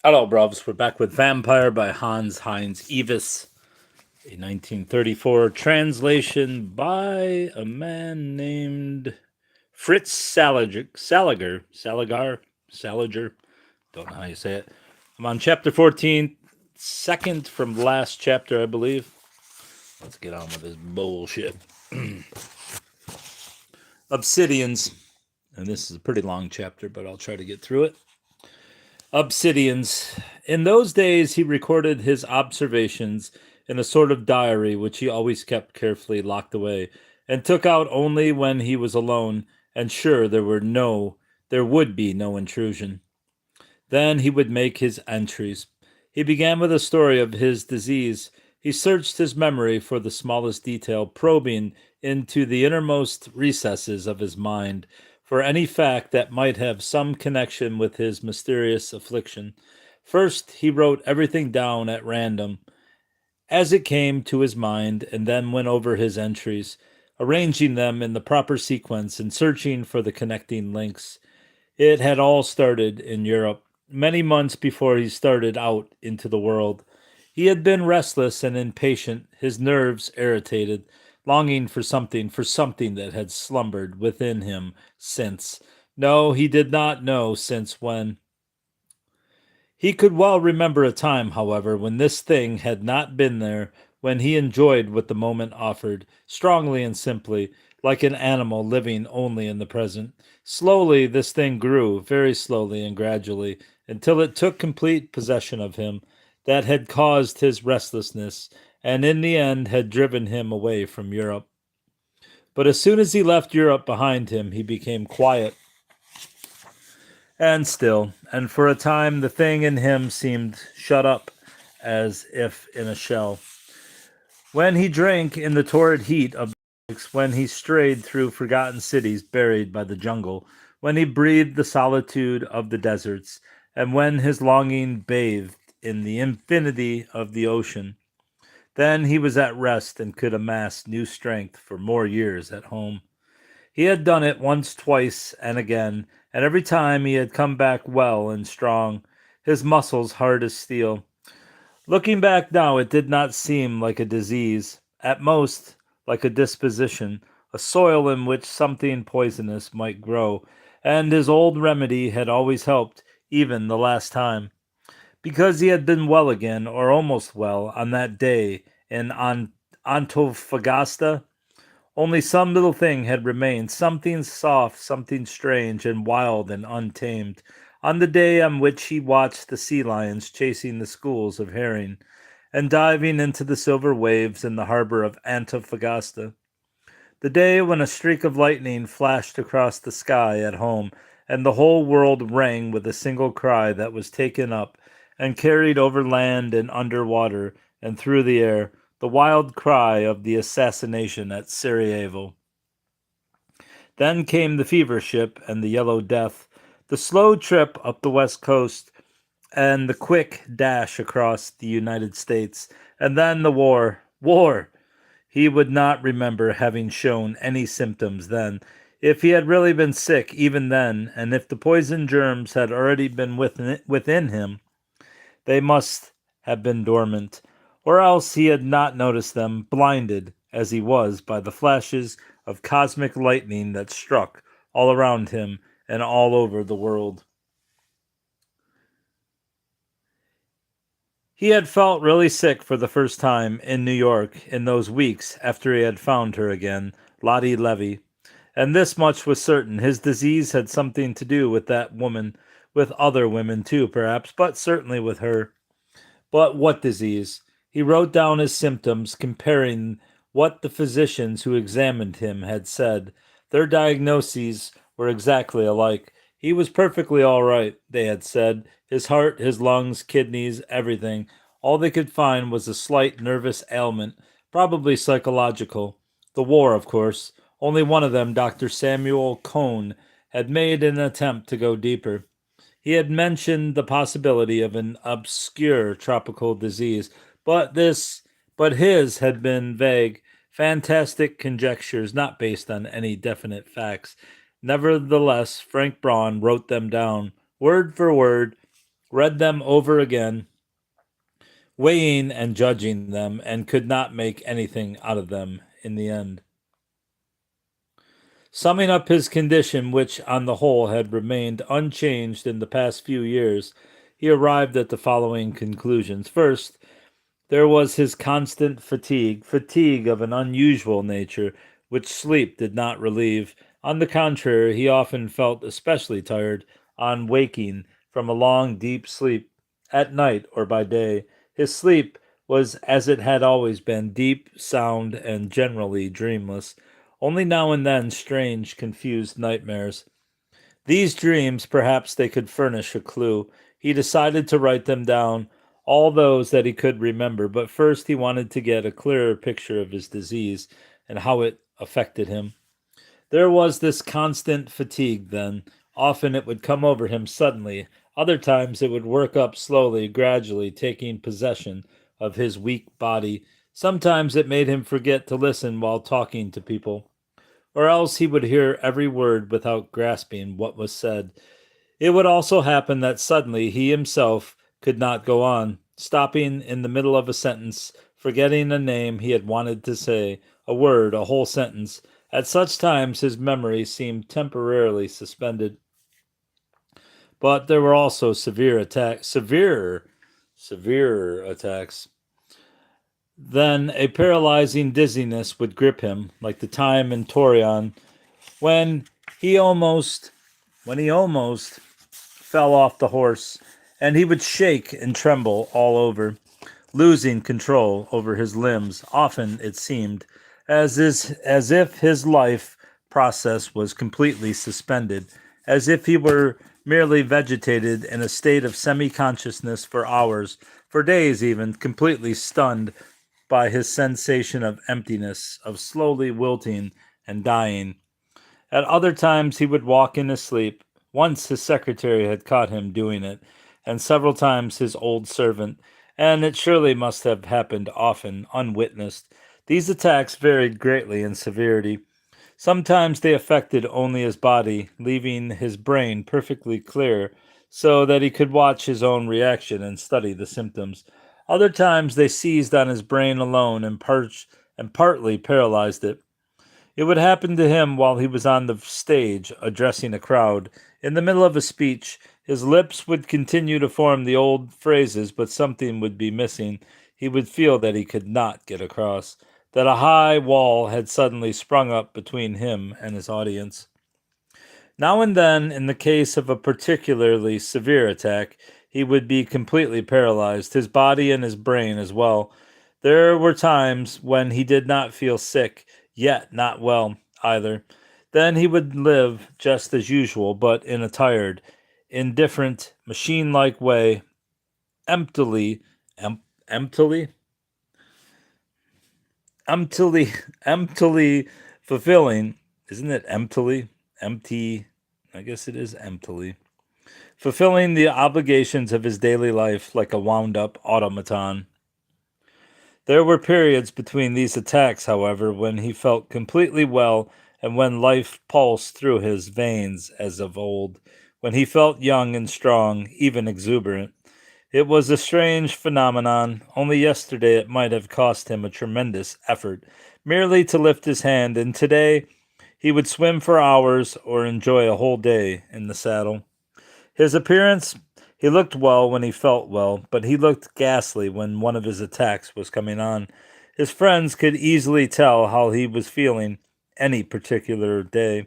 Hello, bruvs. We're back with Vampire by Heinz Ewers, a 1934 translation by a man named Fritz Saliger. Don't know how you say it. I'm on chapter 14, second from last chapter, I believe. Let's get on with this bullshit. Obsidians. And this is a pretty long chapter, but I'll try to get through it. Obsidians. In those days, he recorded his observations in a sort of diary which he always kept carefully locked away and took out only when he was alone and sure there would be no intrusion. Then he would make his entries. He began with a story of his disease. He searched his memory for the smallest detail, probing into the innermost recesses of his mind for any fact that might have some connection with his mysterious affliction. First, he wrote everything down at random as it came to his mind and then went over his entries, arranging them in the proper sequence and searching for the connecting links. It had all started in Europe, many months before he started out into the world. He had been restless and impatient, his nerves irritated, longing for something that had slumbered within him since. No, he did not know since when. He could well remember a time, however, when this thing had not been there, when he enjoyed what the moment offered, strongly and simply, like an animal living only in the present. Slowly, this thing grew, very slowly and gradually, until it took complete possession of him, that had caused his restlessness, and in the end had driven him away from Europe. But as soon as he left Europe behind him, he became quiet and still, and for a time the thing in him seemed shut up as if in a shell. When he drank in the torrid heat of when he strayed through forgotten cities buried by the jungle, when he breathed the solitude of the deserts, and when his longing bathed in the infinity of the ocean, then he was at rest and could amass new strength for more years at home. He had done it once, twice, and again, and every time he had come back well and strong, his muscles hard as steel. Looking back now, it did not seem like a disease, at most, like a disposition, a soil in which something poisonous might grow, and his old remedy had always helped, even the last time, because he had been well again, or almost well, on that day in Antofagasta. Only some little thing had remained, something soft, something strange and wild and untamed, on the day on which he watched the sea lions chasing the schools of herring and diving into the silver waves in the harbor of Antofagasta. The day when a streak of lightning flashed across the sky at home, and the whole world rang with a single cry that was taken up and carried over land and under water and through the air, the wild cry of the assassination at Sarajevo. Then came the fever ship and the Yellow Death, the slow trip up the west coast, and the quick dash across the United States, and then the war. War! He would not remember having shown any symptoms then. If he had really been sick even then, and if the poison germs had already been within him, they must have been dormant, or else he had not noticed them, blinded as he was by the flashes of cosmic lightning that struck all around him and all over the world. He had felt really sick for the first time in New York in those weeks after he had found her again, Lottie Levy. And this much was certain: his disease had something to do with that woman, with other women too, perhaps, but certainly with her. But what disease? He wrote down his symptoms, comparing what the physicians who examined him had said. Their diagnoses were exactly alike. He was perfectly all right, they had said. His heart, his lungs, kidneys, everything. All they could find was a slight nervous ailment, probably psychological. The war, of course. Only one of them, Dr. Samuel Cohn, had made an attempt to go deeper. He had mentioned the possibility of an obscure tropical disease, but his had been vague, fantastic conjectures not based on any definite facts. Nevertheless, Frank Braun wrote them down, word for word, read them over again, weighing and judging them, and could not make anything out of them in the end. Summing up his condition, which on the whole had remained unchanged in the past few years, he arrived at the following conclusions. First, there was his constant fatigue of an unusual nature, which sleep did not relieve. On the contrary, he often felt especially tired on waking from a long, deep sleep, at night or by day. His sleep was as it had always been, deep, sound, and generally dreamless. Only now and then strange, confused nightmares. These dreams, perhaps they could furnish a clue. He decided to write them down, all those that he could remember, but first he wanted to get a clearer picture of his disease and how it affected him. There was this constant fatigue then. Often it would come over him suddenly. Other times it would work up slowly, gradually, taking possession of his weak body. Sometimes it made him forget to listen while talking to people, or else he would hear every word without grasping what was said. It would also happen that suddenly he himself could not go on, stopping in the middle of a sentence, forgetting a name he had wanted to say, a word, a whole sentence. At such times his memory seemed temporarily suspended. But there were also severe attacks. Then a paralyzing dizziness would grip him, like the time in Torion when he almost when he almost fell off the horse, and he would shake and tremble all over, losing control over his limbs. Often it seemed as if his life process was completely suspended, as if he were merely vegetated in a state of semi-consciousness for hours, for days even, completely stunned by his sensation of emptiness, of slowly wilting and dying. At other times he would walk in his sleep. Once his secretary had caught him doing it, and several times his old servant, and it surely must have happened often, unwitnessed. These attacks varied greatly in severity. Sometimes they affected only his body, leaving his brain perfectly clear, so that he could watch his own reaction and study the symptoms. Other times they seized on his brain alone and partly paralyzed it. It would happen to him while he was on the stage addressing a crowd. In the middle of a speech, his lips would continue to form the old phrases, but something would be missing. He would feel that he could not get across, that a high wall had suddenly sprung up between him and his audience. Now and then, in the case of a particularly severe attack, he would be completely paralyzed, his body and his brain as well. There were times when he did not feel sick, yet not well either. Then he would live just as usual, but in a tired, indifferent, machine like way, emptily, emptily, emptily, emptily fulfilling. Isn't it emptily? Empty. I guess it is emptily. Fulfilling the obligations of his daily life like a wound up automaton. There were periods between these attacks, however, when he felt completely well and when life pulsed through his veins as of old, when he felt young and strong, even exuberant. It was a strange phenomenon. Only yesterday it might have cost him a tremendous effort merely to lift his hand, and today he would swim for hours or enjoy a whole day in the saddle. His appearance, he looked well when he felt well, but he looked ghastly when one of his attacks was coming on. His friends could easily tell how he was feeling any particular day.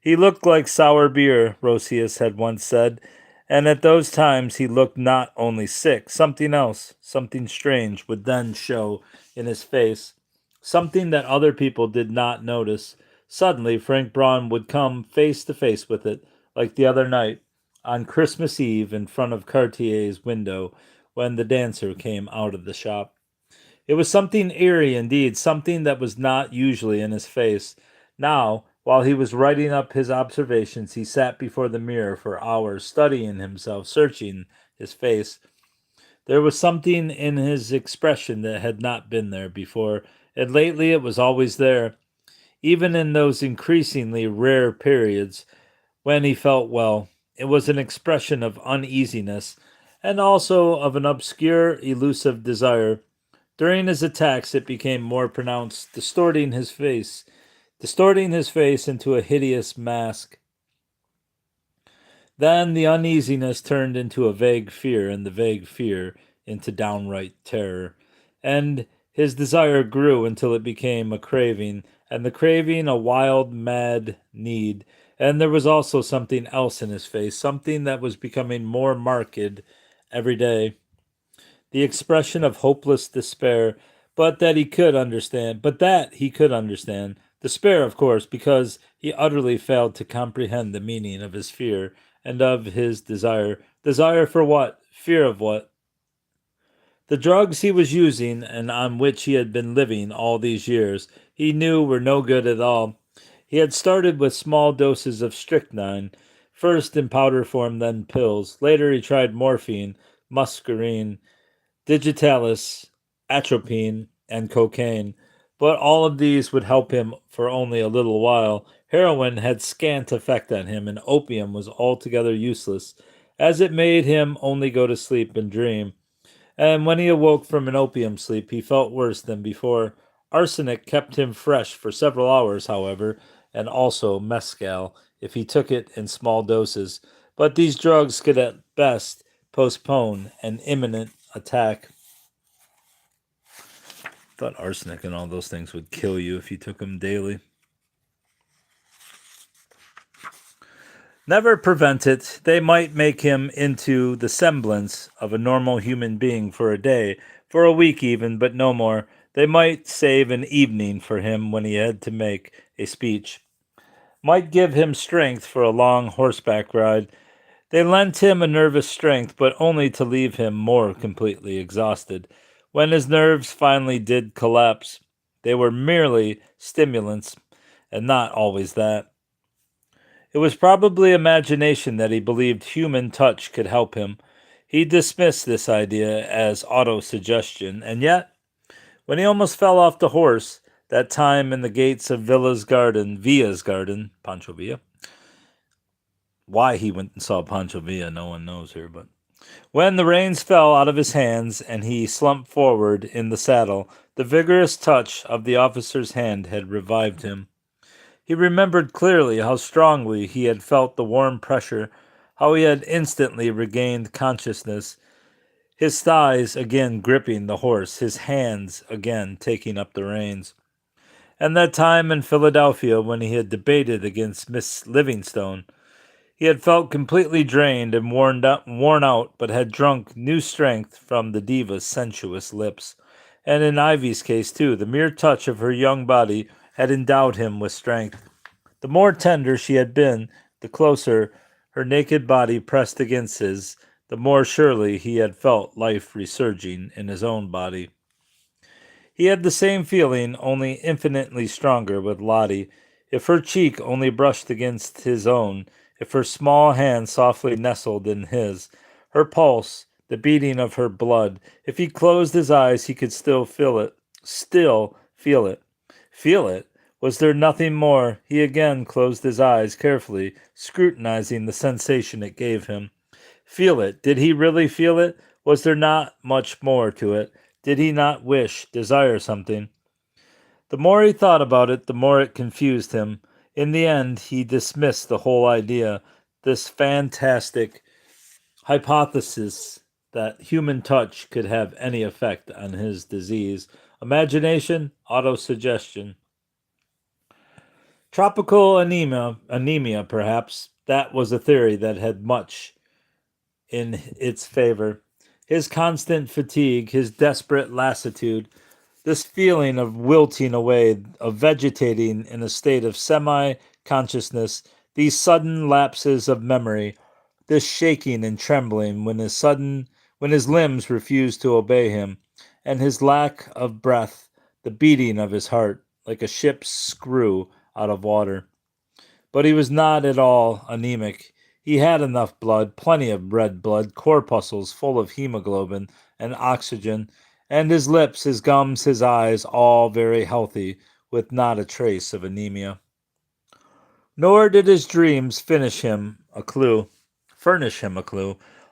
He looked like sour beer, Roscius had once said, and at those times he looked not only sick, something else, something strange would then show in his face, something that other people did not notice. Suddenly Frank Braun would come face to face with it, like the other night, on Christmas Eve in front of Cartier's window when the dancer came out of the shop. It was something eerie indeed, something that was not usually in his face. Now, while he was writing up his observations, he sat before the mirror for hours, studying himself, searching his face. There was something in his expression that had not been there before, and lately it was always there, even in those increasingly rare periods when he felt well. It was an expression of uneasiness, and also of an obscure, elusive desire. During his attacks, it became more pronounced, distorting his face into a hideous mask. Then the uneasiness turned into a vague fear, and the vague fear into downright terror. And his desire grew until it became a craving, and the craving a wild, mad need. And there was also something else in his face, something that was becoming more marked every day. The expression of hopeless despair, but that he could understand. Despair, of course, because he utterly failed to comprehend the meaning of his fear and of his desire. Desire for what? Fear of what? The drugs he was using and on which he had been living all these years, he knew were no good at all. He had started with small doses of strychnine, first in powder form, then pills. Later he tried morphine, muscarine, digitalis, atropine, and cocaine, but all of these would help him for only a little while. Heroin had scant effect on him, and opium was altogether useless, as it made him only go to sleep and dream. And when he awoke from an opium sleep, he felt worse than before. Arsenic kept him fresh for several hours, however, and also mescal, if he took it in small doses. But these drugs could at best postpone an imminent attack. Thought arsenic and all those things would kill you if you took them daily. Never prevent it. They might make him into the semblance of a normal human being for a day, for a week even, but no more. They might save an evening for him when he had to make a speech, might give him strength for a long horseback ride. They lent him a nervous strength, but only to leave him more completely exhausted. When his nerves finally did collapse, they were merely stimulants, and not always that. It was probably imagination that he believed human touch could help him. He dismissed this idea as autosuggestion, and yet, when he almost fell off the horse, that time in the gates of Villa's garden, Pancho Villa. Why he went and saw Pancho Villa, no one knows here, but when the reins fell out of his hands and he slumped forward in the saddle, the vigorous touch of the officer's hand had revived him. He remembered clearly how strongly he had felt the warm pressure, how he had instantly regained consciousness, his thighs again gripping the horse, his hands again taking up the reins. And that time in Philadelphia when he had debated against Miss Livingstone, he had felt completely drained and worn out, but had drunk new strength from the diva's sensuous lips. And in Ivy's case, too, the mere touch of her young body had endowed him with strength. The more tender she had been, the closer her naked body pressed against his, the more surely he had felt life resurging in his own body. He had the same feeling, only infinitely stronger, with Lottie. If her cheek only brushed against his own, if her small hand softly nestled in his, her pulse, the beating of her blood, if he closed his eyes, he could still feel it. Still feel it. Feel it? Was there nothing more? He again closed his eyes carefully, scrutinizing the sensation it gave him. Feel it? Did he really feel it? Was there not much more to it? Did he not desire something? The more he thought about it, the more it confused him. In the end, he dismissed the whole idea, this fantastic hypothesis that human touch could have any effect on his disease. Imagination, autosuggestion. Tropical anemia perhaps, that was a theory that had much in its favor. His constant fatigue, his desperate lassitude, this feeling of wilting away, of vegetating in a state of semi consciousness, these sudden lapses of memory, this shaking and trembling when his limbs refused to obey him, and his lack of breath, the beating of his heart, like a ship's screw out of water. But he was not at all anemic. He had enough blood, plenty of red blood, corpuscles full of hemoglobin and oxygen, and his lips, his gums, his eyes, all very healthy, with not a trace of anemia. Nor did his dreams furnish him a clue.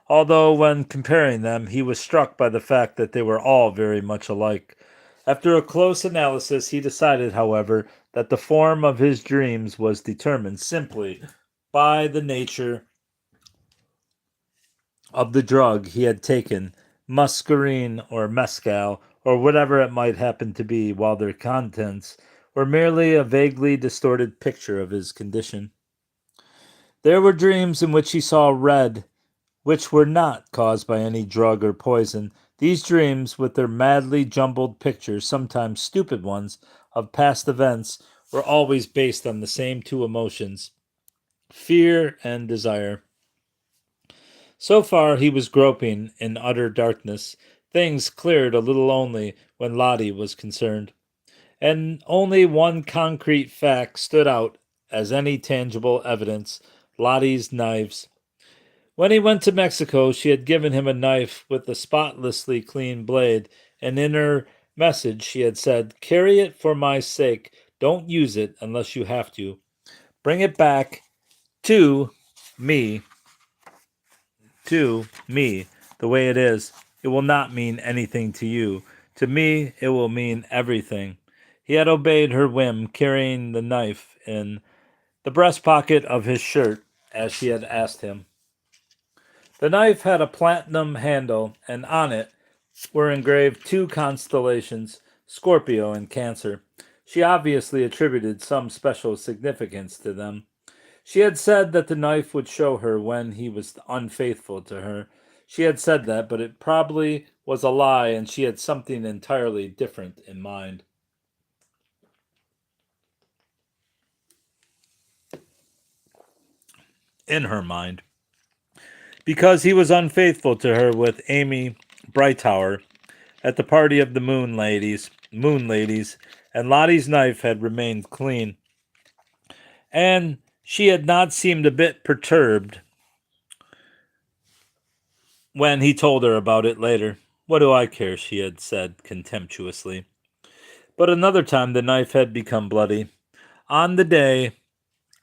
although when comparing them, he was struck by the fact that they were all very much alike. After a close analysis, he decided, however, that the form of his dreams was determined simply by the nature of the drug he had taken, muscarine or mescal, or whatever it might happen to be, while their contents were merely a vaguely distorted picture of his condition. There were dreams in which he saw red, which were not caused by any drug or poison. These dreams, with their madly jumbled pictures, sometimes stupid ones, of past events, were always based on the same two emotions, fear and desire. So far he was groping in utter darkness. Things cleared a little only when Lottie was concerned, and only one concrete fact stood out as any tangible evidence: Lottie's knives. When he went to Mexico, she had given him a knife with a spotlessly clean blade, and in her message she had said, "Carry it for my sake. Don't use it unless you have to. Bring it back to me, the way it is. It will not mean anything to you. To me, it will mean everything." He had obeyed her whim, carrying the knife in the breast pocket of his shirt, as she had asked him. The knife had a platinum handle, and on it were engraved two constellations, Scorpio and Cancer. She obviously attributed some special significance to them. She had said that the knife would show her when he was unfaithful to her. She had said that, but it probably was a lie, and she had something entirely different in mind. In her mind. Because he was unfaithful to her with Amy Brightower at the party of the moon ladies, and Lottie's knife had remained clean. And she had not seemed a bit perturbed when he told her about it later. "What do I care?" she had said contemptuously. But another time the knife had become bloody. On the day,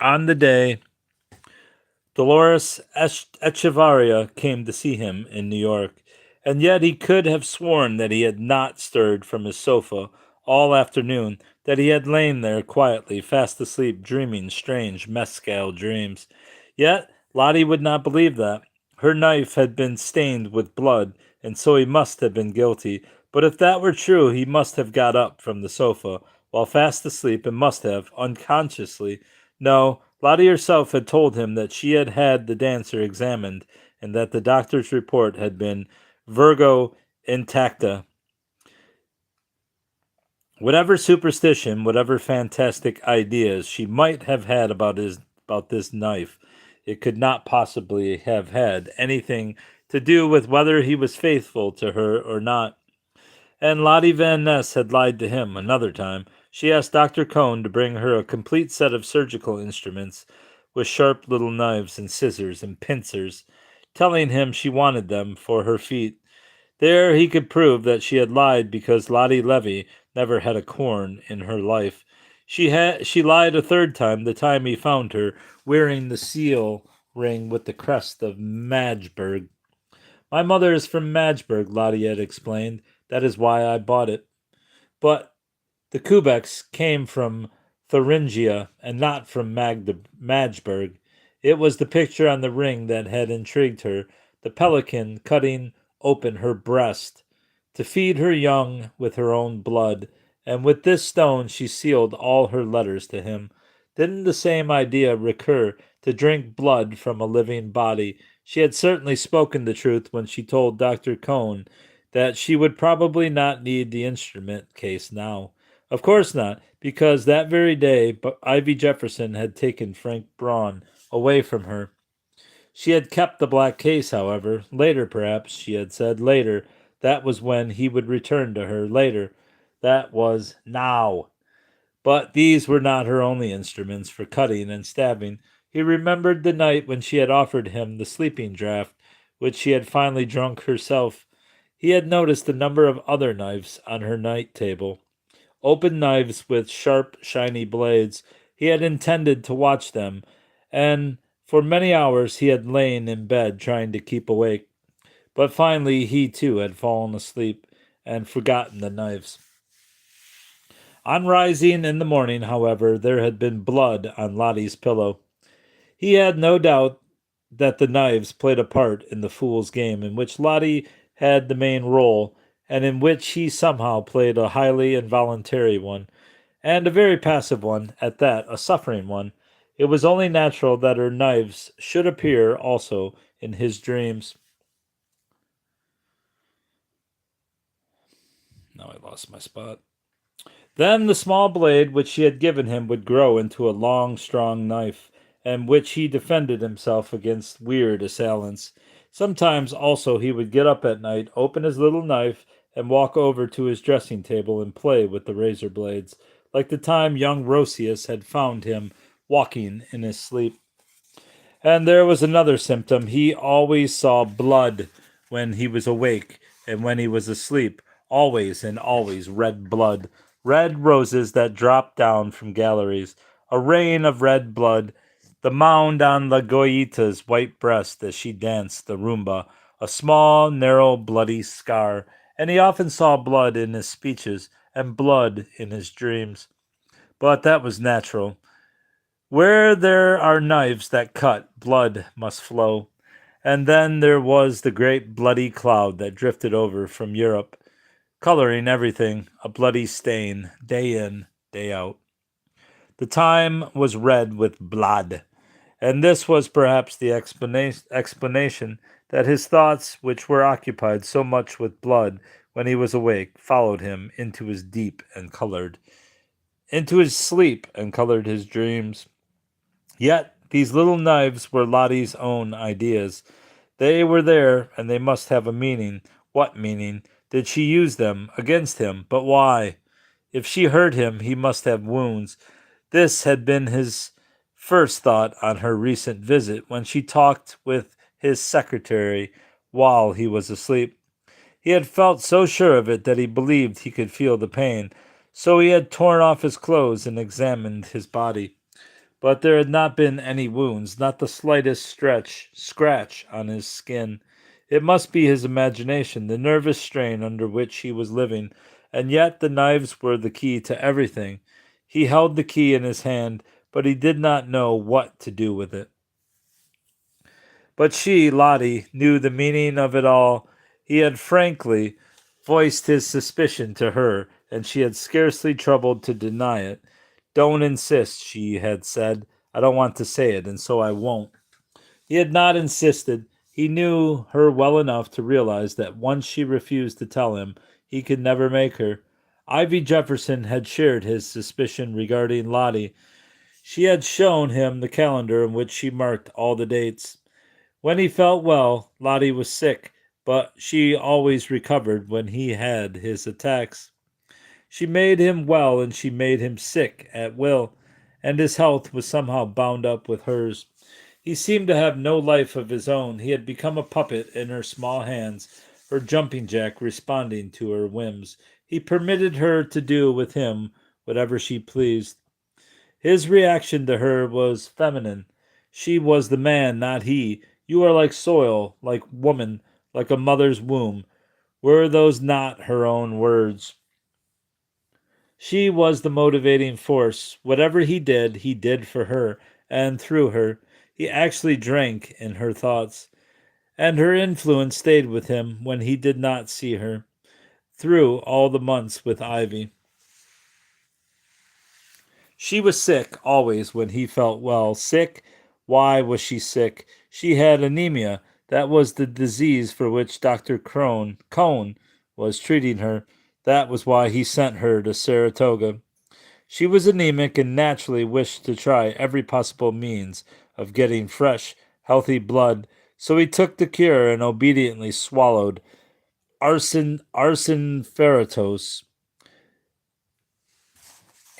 on the day Dolores Echevarria came to see him in New York, and yet he could have sworn that he had not stirred from his sofa all afternoon, that he had lain there quietly, fast asleep, dreaming strange mescal dreams. Yet Lottie would not believe that. Her knife had been stained with blood, and so he must have been guilty. But if that were true, he must have got up from the sofa while fast asleep, and must have, unconsciously. No, Lottie herself had told him that she had had the dancer examined, and that the doctor's report had been Virgo intacta. Whatever superstition, whatever fantastic ideas she might have had about this knife, it could not possibly have had anything to do with whether he was faithful to her or not. And Lottie Van Ness had lied to him another time. She asked Dr. Cohn to bring her a complete set of surgical instruments with sharp little knives and scissors and pincers, telling him she wanted them for her feet. There he could prove that she had lied, because Lottie Levy never had a corn in her life. She lied a third time, the time he found her wearing the seal ring with the crest of Madgeburg. "My mother is from Madgeburg," Lottie had explained. "That is why I bought it." But the Kubeks came from Thuringia and not from Madgeburg. It was the picture on the ring that had intrigued her, the pelican cutting open her breast to feed her young with her own blood, and with this stone she sealed all her letters to him. Didn't the same idea recur, to drink blood from a living body? She had certainly spoken the truth when she told Dr. Cohn that she would probably not need the instrument case now. Of course not, because that very day Ivy Jefferson had taken Frank Braun away from her. She had kept the black case, however. Later, perhaps, she had said. Later. That was when he would return to her. Later. That was now. But these were not her only instruments for cutting and stabbing. He remembered the night when she had offered him the sleeping draught, which she had finally drunk herself. He had noticed a number of other knives on her night table, open knives with sharp, shiny blades. He had intended to watch them, and for many hours he had lain in bed trying to keep awake. But finally he too had fallen asleep and forgotten the knives. On rising in the morning, however, there had been blood on Lottie's pillow. He had no doubt that the knives played a part in the fool's game, in which Lottie had the main role, and in which he somehow played a highly involuntary one, and a very passive one at that, a suffering one. It was only natural that her knives should appear also in his dreams. Now I lost my spot. Then the small blade which she had given him would grow into a long, strong knife, and which he defended himself against weird assailants. Sometimes also he would get up at night, open his little knife, and walk over to his dressing table and play with the razor blades, like the time young Roscius had found him walking in his sleep. And there was another symptom. He always saw blood when he was awake, and when he was asleep, always and always red blood. Red roses that dropped down from galleries. A rain of red blood. The mound on La Goyita's white breast as she danced the rumba. A small, narrow, bloody scar. And he often saw blood in his speeches, and blood in his dreams. But that was natural. Where there are knives that cut, blood must flow. And then there was the great bloody cloud that drifted over from Europe, coloring everything, a bloody stain, day in, day out. The time was red with blood, and this was perhaps the explanation that his thoughts, which were occupied so much with blood when he was awake, followed him into his sleep and colored his dreams. Yet these little knives were Lottie's own ideas. They were there, and they must have a meaning. What meaning? Did she use them against him? But why? If she hurt him, he must have wounds. This had been his first thought on her recent visit, when she talked with his secretary while he was asleep. He had felt so sure of it that he believed he could feel the pain. So he had torn off his clothes and examined his body. But there had not been any wounds, not the slightest scratch on his skin. It must be his imagination, the nervous strain under which he was living, and yet the knives were the key to everything. He held the key in his hand, but he did not know what to do with it. But she, Lottie, knew the meaning of it all. He had frankly voiced his suspicion to her, and she had scarcely troubled to deny it. Don't insist, she had said. I don't want to say it, and so I won't. He had not insisted. He knew her well enough to realize that once she refused to tell him, he could never make her. Ivy Jefferson had shared his suspicion regarding Lottie. She had shown him the calendar in which she marked all the dates. When he felt well, Lottie was sick, but she always recovered when he had his attacks. She made him well and she made him sick at will, and his health was somehow bound up with hers. He seemed to have no life of his own. He had become a puppet in her small hands, her jumping jack responding to her whims. He permitted her to do with him whatever she pleased. His reaction to her was feminine. She was the man, not he. You are like soil, like woman, like a mother's womb. Were those not her own words? She was the motivating force. Whatever he did for her and through her. He actually drank in her thoughts, and her influence stayed with him when he did not see her, through all the months with Ivy. She was sick always when he felt well. Sick? Why was she sick? She had anemia. That was the disease for which Dr. Cohn was treating her. That was why he sent her to Saratoga. She was anemic and naturally wished to try every possible means of getting fresh, healthy blood, so he took the cure and obediently swallowed arsen ferritos,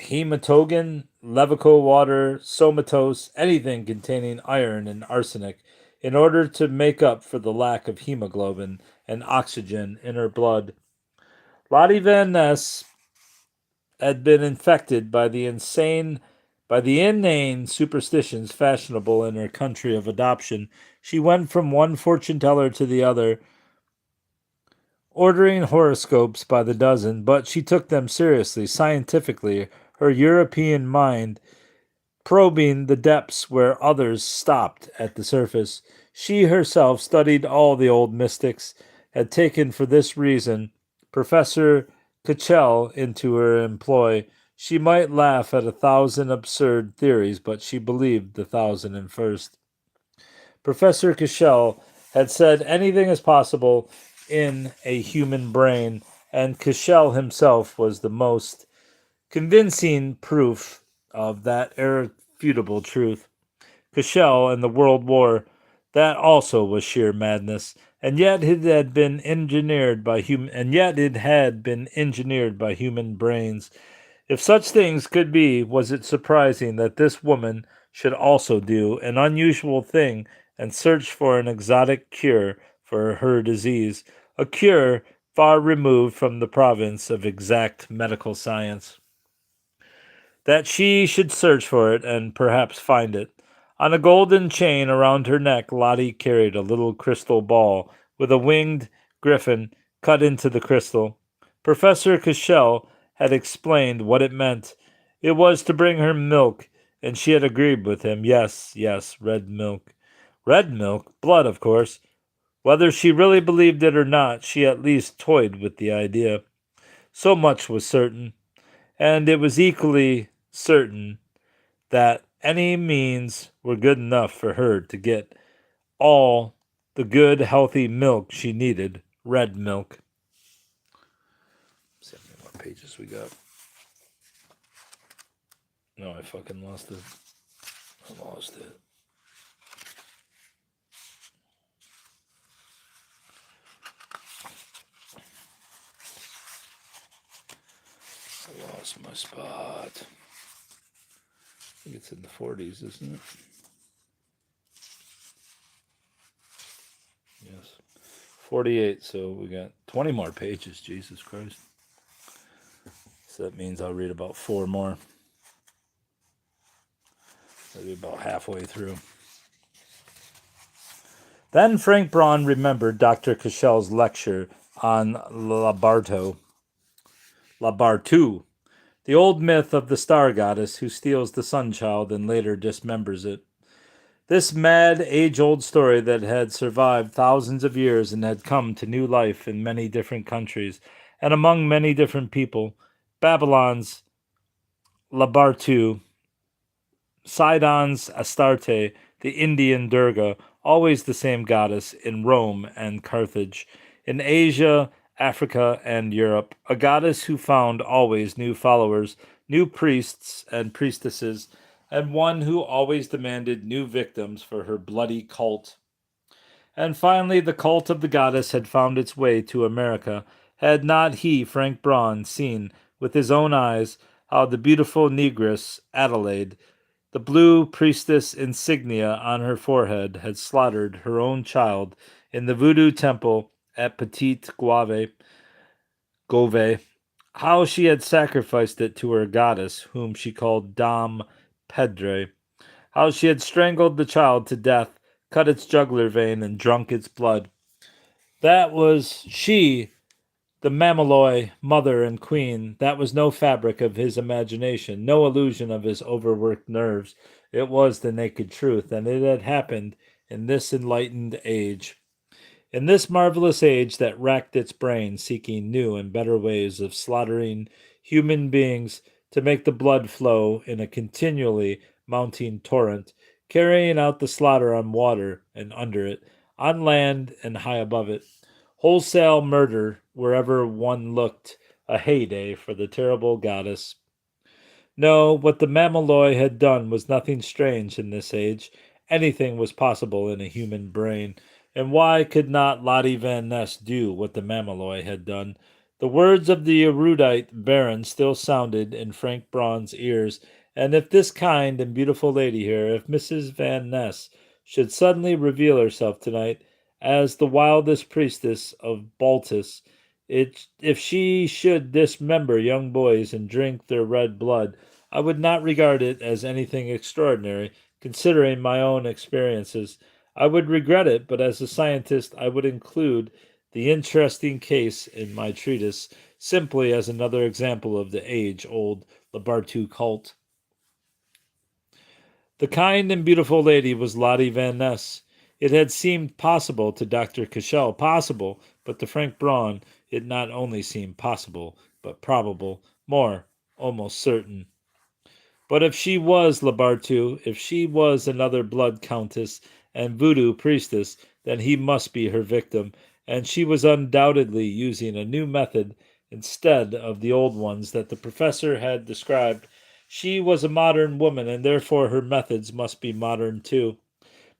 hematogen, levico water, somatose, anything containing iron and arsenic, in order to make up for the lack of hemoglobin and oxygen in her blood. Lottie Van Ness had been infected by the inane superstitions fashionable in her country of adoption. She went from one fortune teller to the other, ordering horoscopes by the dozen, but she took them seriously, scientifically, her European mind probing the depths where others stopped at the surface. She herself studied all the old mystics, had taken for this reason Professor Cachel into her employ. She might laugh at 1,000 absurd theories, but she believed the 1,001st. Professor Cashel had said anything is possible in a human brain, and Cashel himself was the most convincing proof of that irrefutable truth. Cashel and the World War, that also was sheer madness, and yet it had been engineered by human brains. If such things could be, was it surprising that this woman should also do an unusual thing and search for an exotic cure for her disease, a cure far removed from the province of exact medical science? That she should search for it and perhaps find it. On a golden chain around her neck, Lottie carried a little crystal ball with a winged griffin cut into the crystal. Professor Cashel had explained what it meant. It was to bring her milk, and she had agreed with him. Yes, yes, red milk. Red milk? Blood, of course. Whether she really believed it or not, she at least toyed with the idea. So much was certain, and it was equally certain that any means were good enough for her to get all the good, healthy milk she needed. Red milk. Let's see how many more pages we got. No, I fucking lost it. I lost it. I lost my spot. I think it's in the 40s, isn't it? Yes. 48, so we got 20 more pages. Jesus Christ. So that means I'll read about 4 more. Maybe about halfway through. Then Frank Braun remembered Dr. Cashell's lecture on Labartu, the old myth of the star goddess who steals the sun child and later dismembers it. This mad, age-old story that had survived thousands of years and had come to new life in many different countries and among many different people. Babylon's Labartu, Sidon's Astarte, the Indian Durga, always the same goddess in Rome and Carthage, in Asia, Africa, and Europe, a goddess who found always new followers, new priests and priestesses, and one who always demanded new victims for her bloody cult. And finally, the cult of the goddess had found its way to America. Had not he, Frank Braun, seen with his own eyes how the beautiful negress Adelaide, the blue priestess insignia on her forehead, had slaughtered her own child in the voodoo temple at Petit Gove, how she had sacrificed it to her goddess, whom she called Dame Pedre, how she had strangled the child to death, cut its jugular vein, and drunk its blood. That was she, the Mamaloi, mother and queen. That was no fabric of his imagination, no illusion of his overworked nerves. It was the naked truth, and it had happened in this enlightened age. In this marvelous age that racked its brain seeking new and better ways of slaughtering human beings to make the blood flow in a continually mounting torrent, carrying out the slaughter on water and under it, on land and high above it. Wholesale murder wherever one looked, a heyday for the terrible goddess. No, what the Mamaloi had done was nothing strange in this age. Anything was possible in a human brain. And why could not Lottie Van Ness do what the Mamaloi had done? The words of the erudite baron still sounded in Frank Braun's ears, and if this kind and beautiful lady here, if Mrs. Van Ness, should suddenly reveal herself tonight as the wildest priestess of Baltus, if she should dismember young boys and drink their red blood, I would not regard it as anything extraordinary, considering my own experiences. I would regret it, but as a scientist, I would conclude the interesting case in my treatise simply as another example of the age-old Labartu cult. The kind and beautiful lady was Lottie Van Ness. It had seemed possible to Dr. Cashel, possible, but to Frank Braun it not only seemed possible, but probable, more, almost certain. But if she was Labartu, if she was another blood countess and voodoo priestess, then he must be her victim, and she was undoubtedly using a new method instead of the old ones that the professor had described. She was a modern woman, and therefore her methods must be modern too.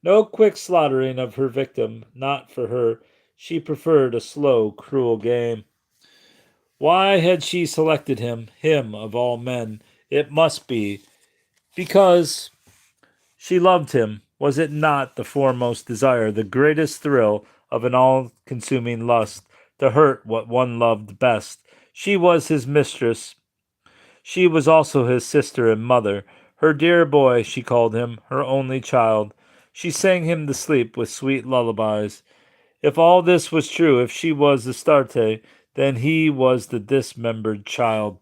No quick slaughtering of her victim, not for her. She preferred a slow, cruel game. Why had she selected him of all men? It must be because she loved him. Was it not the foremost desire, the greatest thrill of an all consuming lust, to hurt what one loved best? She was his mistress. She was also his sister and mother. Her dear boy, she called him, her only child. She sang him to sleep with sweet lullabies. If all this was true, if she was Astarte, then he was the dismembered child.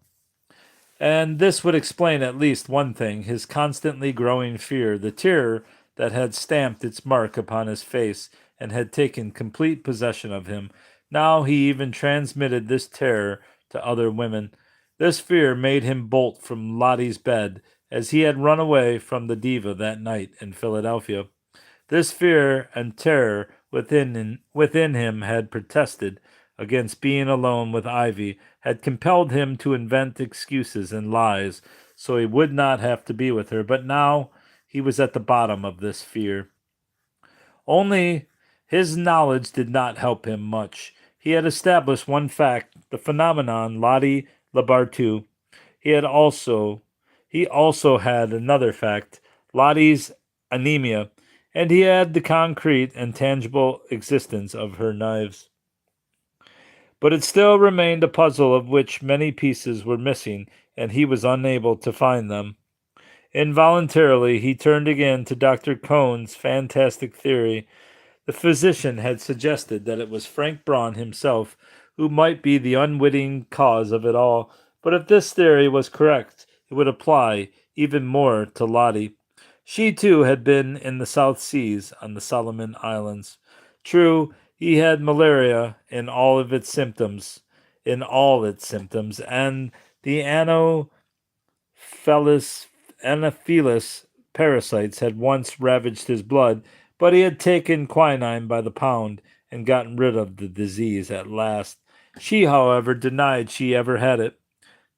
And this would explain at least one thing, his constantly growing fear, the terror that had stamped its mark upon his face and had taken complete possession of him. Now he even transmitted this terror to other women. This fear made him bolt from Lottie's bed, as he had run away from the diva that night in Philadelphia. This fear and terror within him had protested against being alone with Ivy, had compelled him to invent excuses and lies so he would not have to be with her. But now he was at the bottom of this fear. Only his knowledge did not help him much. He had established one fact, the phenomenon Lottie Labartu. He also had another fact, Lottie's anemia, and he had the concrete and tangible existence of her knives. But it still remained a puzzle of which many pieces were missing, and he was unable to find them. Involuntarily, he turned again to Dr. Cohn's fantastic theory. The physician had suggested that it was Frank Braun himself who might be the unwitting cause of it all, but if this theory was correct, it would apply even more to Lottie. She too had been in the South Seas on the Solomon Islands. True, he had malaria in all its symptoms, and the Anopheles parasites had once ravaged his blood, but he had taken quinine by the pound and gotten rid of the disease at last. She, however, denied she ever had it.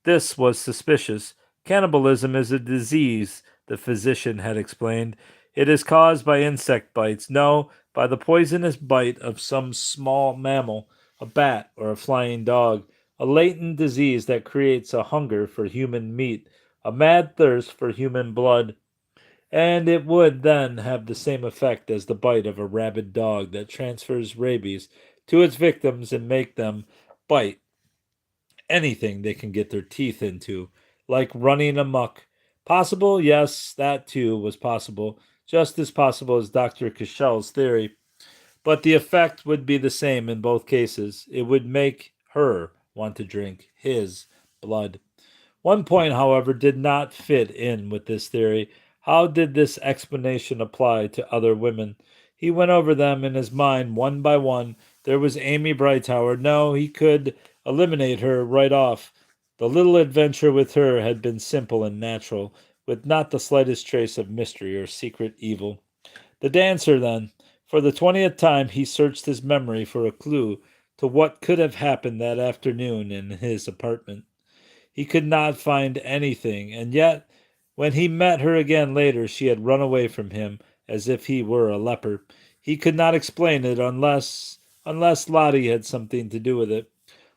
This was suspicious. Cannibalism is a disease, the physician had explained. It is caused by insect bites. No, by the poisonous bite of some small mammal, a bat or a flying dog, a latent disease that creates a hunger for human meat, a mad thirst for human blood, and it would then have the same effect as the bite of a rabid dog that transfers rabies to its victims and make them bite anything they can get their teeth into, like running amok. Possible? Yes, that too was possible, just as possible as Dr. Cashell's theory. But the effect would be the same in both cases. It would make her want to drink his blood. One point, however, did not fit in with this theory. How did this explanation apply to other women? He went over them in his mind one by one. There was Amy Brighttower. No, he could eliminate her right off. The little adventure with her had been simple and natural, with not the slightest trace of mystery or secret evil. The dancer, then. For the 20th time he searched his memory for a clue to what could have happened that afternoon in his apartment. He could not find anything, and yet, when he met her again later, she had run away from him as if he were a leper. He could not explain it unless Lottie had something to do with it.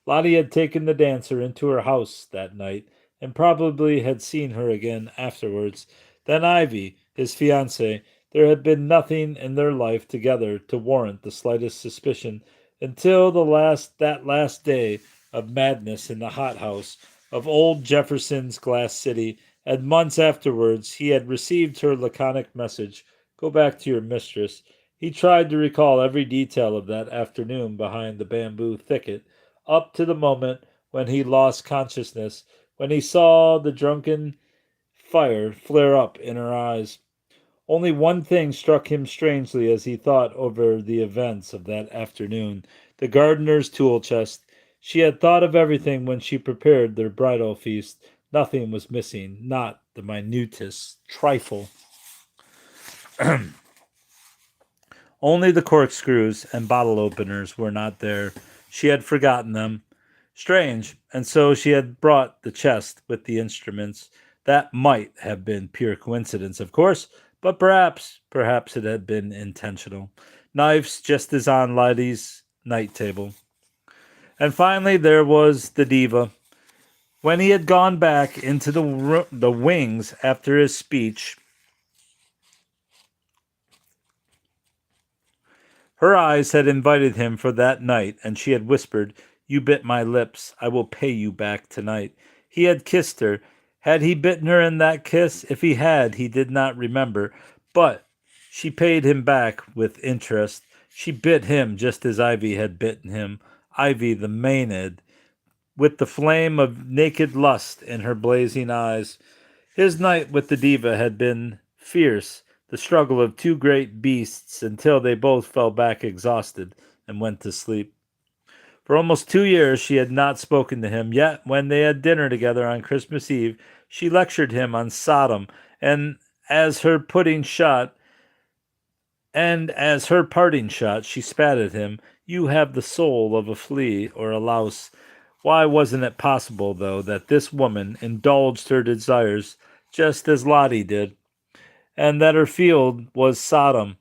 Lottie had taken the dancer into her house that night, and probably had seen her again afterwards. Then Ivy, his fiancée, there had been nothing in their life together to warrant the slightest suspicion until that last day of madness in the hothouse of old Jefferson's Glass City, and months afterwards he had received her laconic message, "Go back to your mistress," He tried to recall every detail of that afternoon behind the bamboo thicket, up to the moment when he lost consciousness, when he saw the drunken fire flare up in her eyes. Only one thing struck him strangely as he thought over the events of that afternoon: the gardener's tool chest. She had thought of everything when she prepared their bridal feast. Nothing was missing, not the minutest trifle. Only the corkscrews and bottle openers were not there. She had forgotten them. Strange, and so she had brought the chest with the instruments. That might have been pure coincidence, of course, but perhaps it had been intentional. Knives just as on Liddy's night table. And finally there was the diva. When he had gone back into the wings after his speech, her eyes had invited him for that night, and she had whispered, "You bit my lips. I will pay you back tonight." He had kissed her. Had he bitten her in that kiss? If he had, he did not remember. But she paid him back with interest. She bit him just as Ivy had bitten him. Ivy the Maenad, with the flame of naked lust in her blazing eyes. His night with the diva had been fierce, the struggle of two great beasts, until they both fell back exhausted and went to sleep. For almost 2 years she had not spoken to him, yet when they had dinner together on Christmas Eve, she lectured him on Sodom, and as her pudding shot, and as her parting shot, she spat at him, "You have the soul of a flea or a louse." Why wasn't it possible, though, that this woman indulged her desires just as Lottie did, and that her field was Sodom,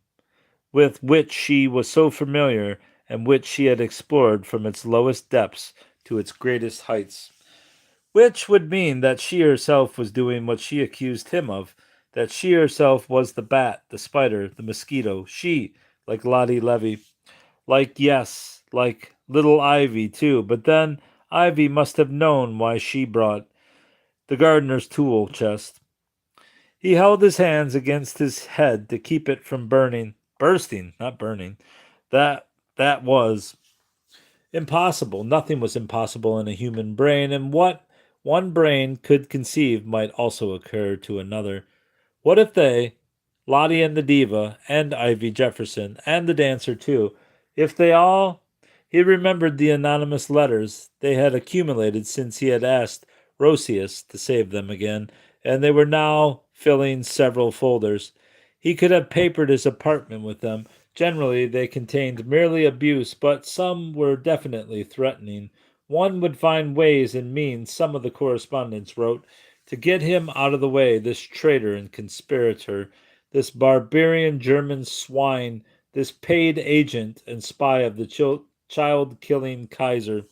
with which she was so familiar and which she had explored from its lowest depths to its greatest heights? Which would mean that she herself was doing what she accused him of, that she herself was the bat, the spider, the mosquito. She, like Lottie Levy, like little Ivy, too. But then Ivy must have known why she brought the gardener's tool chest. He held his hands against his head to keep it from bursting, not burning. That that was impossible. Nothing was impossible in a human brain, and what one brain could conceive might also occur to another. What if they, Lottie and the diva, and Ivy Jefferson, and the dancer too, if they all. He remembered the anonymous letters they had accumulated since he had asked Rosius to save them again, and they were now filling several folders. He could have papered his apartment with them. Generally, they contained merely abuse, but some were definitely threatening. One would find ways and means, some of the correspondents wrote, to get him out of the way, this traitor and conspirator, this barbarian German swine, this paid agent and spy of the child killing Kaiser.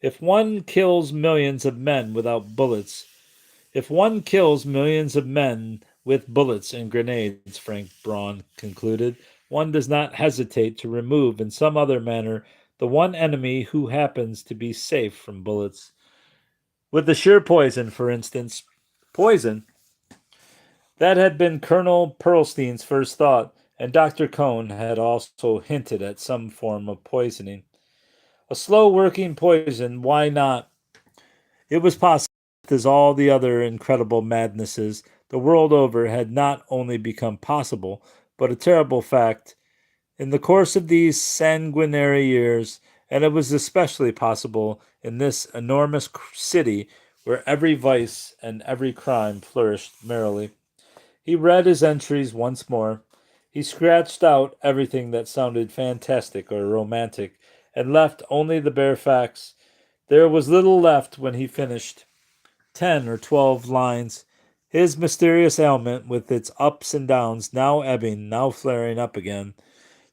If one kills millions of men without bullets, if one kills millions of men with bullets and grenades, Frank Braun concluded, one does not hesitate to remove in some other manner the one enemy who happens to be safe from bullets. With the sheer poison, for instance. Poison? That had been Colonel Pearlstein's first thought, and Dr. Cohn had also hinted at some form of poisoning. A slow working poison, why not? It was possible, as all the other incredible madnesses the world over had not only become possible, but a terrible fact, in the course of these sanguinary years, and it was especially possible in this enormous city where every vice and every crime flourished merrily. He read his entries once more. He scratched out everything that sounded fantastic or romantic, and left only the bare facts. There was little left when he finished. 10 or 12 lines. His mysterious ailment, with its ups and downs, now ebbing, now flaring up again.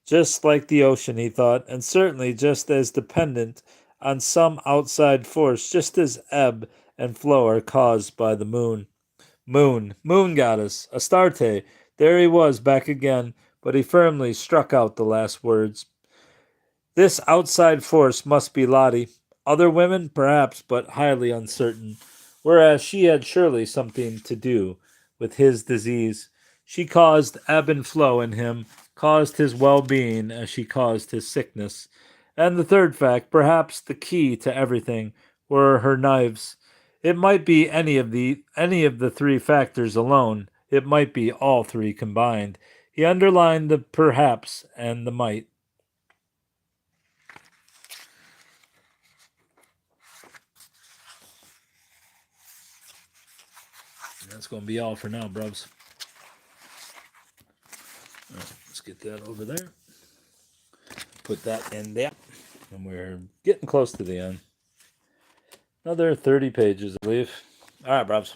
Just like the ocean, he thought, and certainly just as dependent on some outside force, just as ebb and flow are caused by the moon. Moon goddess, Astarte. There he was, back again, but he firmly struck out the last words. This outside force must be Lottie. Other women, perhaps, but highly uncertain. Whereas she had surely something to do with his disease. She caused ebb and flow in him, caused his well-being as she caused his sickness. And the third fact, perhaps the key to everything, were her knives. It might be any of the three factors alone. It might be all three combined. He underlined the perhaps and the might. That's going to be all for now, bruvs. All right, let's get that over there. Put that in there. And we're getting close to the end. Another 30 pages, I believe. All right, bruvs.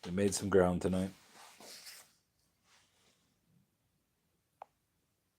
We made some ground tonight.